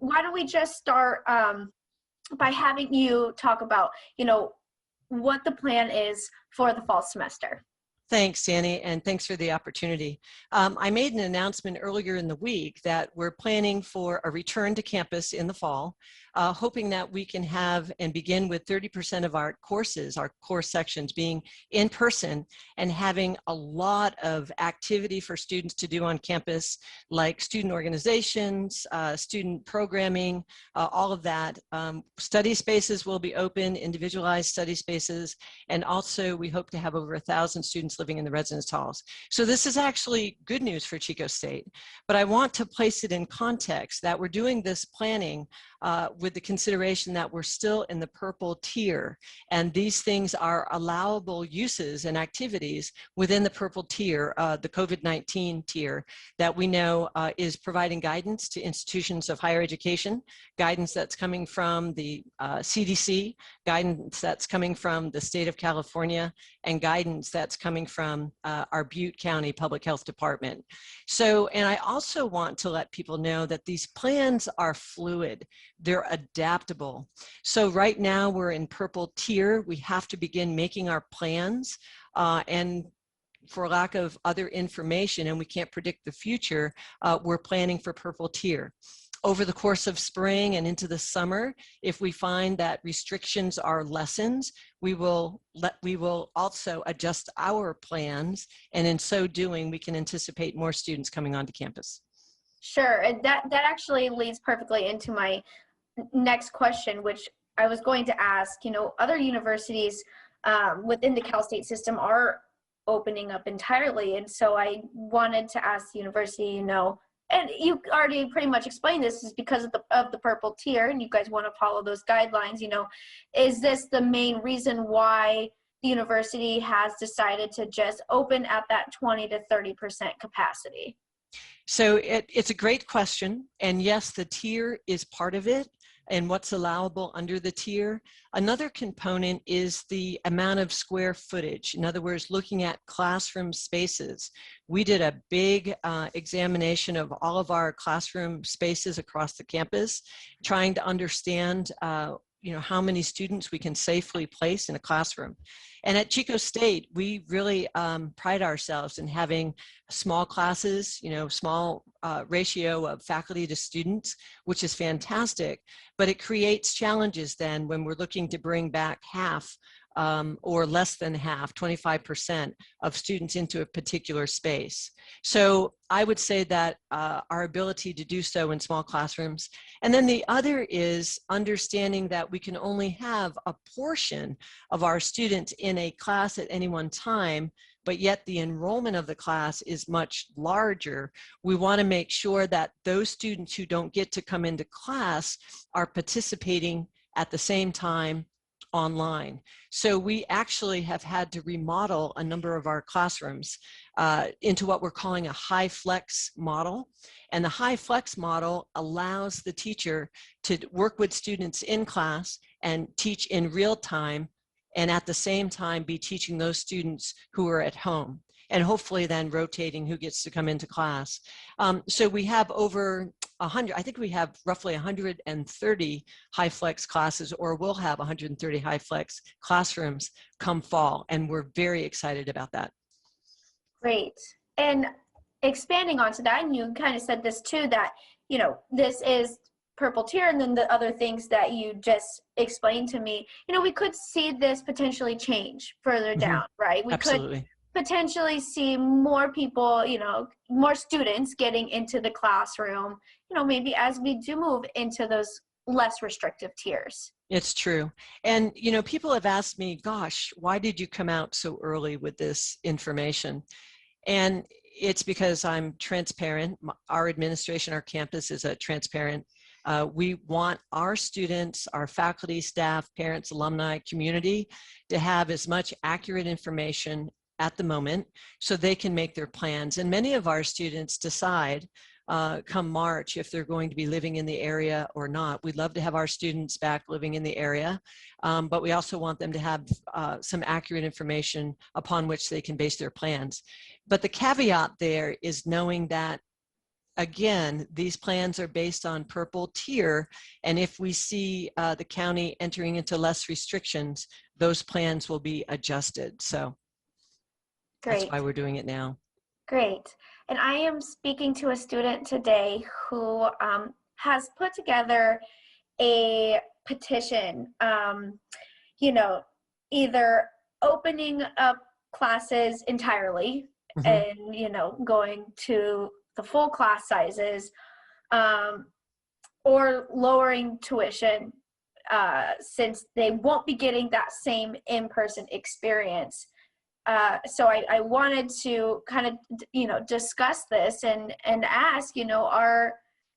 why don't we just start by having you talk about, what the plan is for the fall semester. Thanks, Danny, and thanks for the opportunity. I made an announcement earlier in the week that we're planning for a return to campus in the fall, hoping that we can have and begin with 30% of our courses, our course sections, being in person and having a lot of activity for students to do on campus, like student organizations, student programming, all of that. Study spaces will be open, individualized study spaces, and also we hope to have over 1,000 students living in the residence halls. So this is actually good news for Chico State, but I want to place it in context that we're doing this planning with the consideration that we're still in the purple tier, and these things are allowable uses and activities within the purple tier, the COVID-19 tier, that we know is providing guidance to institutions of higher education, guidance that's coming from the CDC, guidance that's coming from the state of California, and guidance that's coming from our Butte County Public Health Department. So, and I also want to let people know that these plans are fluid. They're adaptable. So right now we're in purple tier. We have to begin making our plans, and for lack of other information, and we can't predict the future, we're planning for purple tier. Over the course of spring and into the summer, if we find that restrictions are lessened, we will also adjust our plans, and in so doing, we can anticipate more students coming onto campus. Sure, and that actually leads perfectly into my next question, which I was going to ask. Other universities within the Cal State system are opening up entirely, and so I wanted to ask the university, and you already pretty much explained this, is because of the purple tier, and you guys want to follow those guidelines. Is this the main reason why the university has decided to just open at that 20 to 30% capacity? So it's a great question, and yes, the tier is part of it and what's allowable under the tier. Another component is the amount of square footage. In other words, looking at classroom spaces. We did a big examination of all of our classroom spaces across the campus, trying to understand how many students we can safely place in a classroom. And at Chico State, we really pride ourselves in having small classes, small ratio of faculty to students, which is fantastic, but it creates challenges then when we're looking to bring back half or less than half, 25% of students into a particular space. So I would say that our ability to do so in small classrooms. And then the other is understanding that we can only have a portion of our students in a class at any one time, but yet the enrollment of the class is much larger. We want to make sure that those students who don't get to come into class are participating at the same time online. So we actually have had to remodel a number of our classrooms into what we're calling a high flex model. And the high flex model allows the teacher to work with students in class and teach in real time, and at the same time be teaching those students who are at home, and hopefully then rotating who gets to come into class. So we have over 100, I think we have roughly 130 high flex classes, or we'll have 130 high flex classrooms come fall, and we're very excited about that. Great. And expanding onto that, and you kind of said this too, that, this is purple tier, and then the other things that you just explained to me, we could see this potentially change further down, right? We Absolutely. could potentially see more people, more students getting into the classroom, maybe as we do move into those less restrictive tiers. It's true. And, people have asked me, gosh, why did you come out so early with this information? And it's because I'm transparent. Our administration, our campus is a transparent. We want our students, our faculty, staff, parents, alumni, community to have as much accurate information at the moment so they can make their plans. And many of our students decide come March if they're going to be living in the area or not. We'd love to have our students back living in the area, but we also want them to have some accurate information upon which they can base their plans. But the caveat there is knowing that again, these plans are based on purple tier, and if we see the county entering into less restrictions, those plans will be adjusted. So that's Great. why we're doing it now. Great. And I am speaking to a student today who has put together a petition, you know, either opening up classes entirely Mhm. and, you know, going to the full class sizes, or lowering tuition, since they won't be getting that same in-person experience. So I wanted to kind of, you know, discuss this and ask, you know,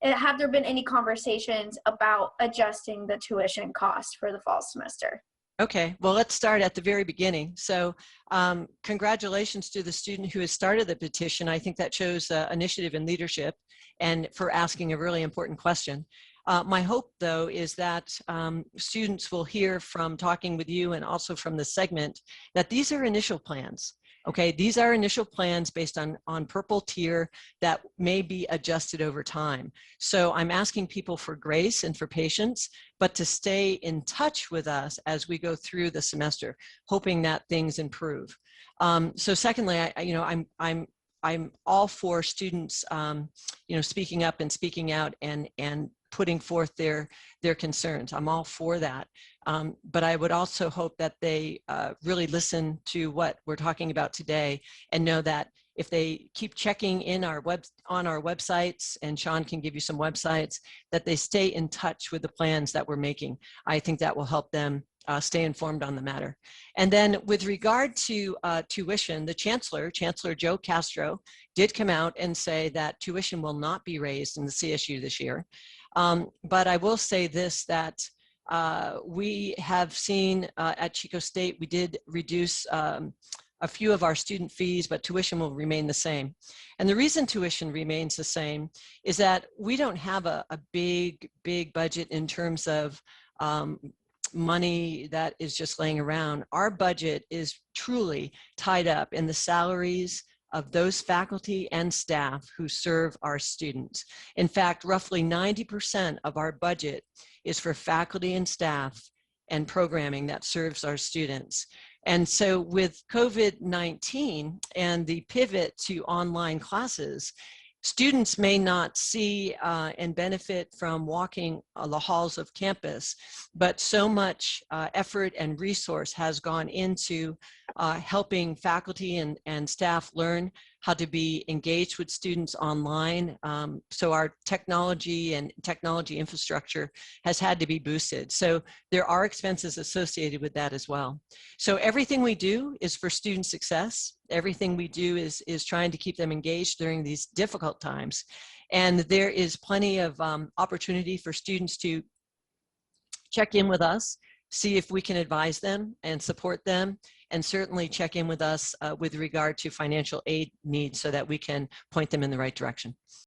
have there been any conversations about adjusting the tuition cost for the fall semester? Okay, well, let's start at the very beginning. So congratulations to the student who has started the petition. I think that shows initiative and leadership, and for asking a really important question. My hope, though, is that students will hear from talking with you and also from the segment that these are initial plans. Okay, these are initial plans based on purple tier that may be adjusted over time. So I'm asking people for grace and for patience, but to stay in touch with us as we go through the semester, hoping that things improve. So secondly, I'm all for students, you know, speaking up and speaking out and putting forth their concerns. I'm all for that. But I would also hope that they really listen to what we're talking about today and know that if they keep checking in on our websites, and Sean can give you some websites, that they stay in touch with the plans that we're making. I think that will help them stay informed on the matter. And then with regard to tuition, the Chancellor Joe Castro, did come out and say that tuition will not be raised in the CSU this year. But I will say this, that we have seen at Chico State, we did reduce a few of our student fees, but tuition will remain the same. And the reason tuition remains the same is that we don't have a big budget in terms of money that is just laying around. Our budget is truly tied up in the salaries of those faculty and staff who serve our students. In fact, roughly 90% of our budget is for faculty and staff and programming that serves our students. And so with COVID-19 and the pivot to online classes, students may not see and benefit from walking the halls of campus, but so much effort and resource has gone into helping faculty and staff learn how to be engaged with students online. So our technology and technology infrastructure has had to be boosted. So there are expenses associated with that as well. So everything we do is for student success. Everything we do is trying to keep them engaged during these difficult times. And there is plenty of opportunity for students to check in with us, see if we can advise them and support them, and certainly check in with us with regard to financial aid needs so that we can point them in the right direction.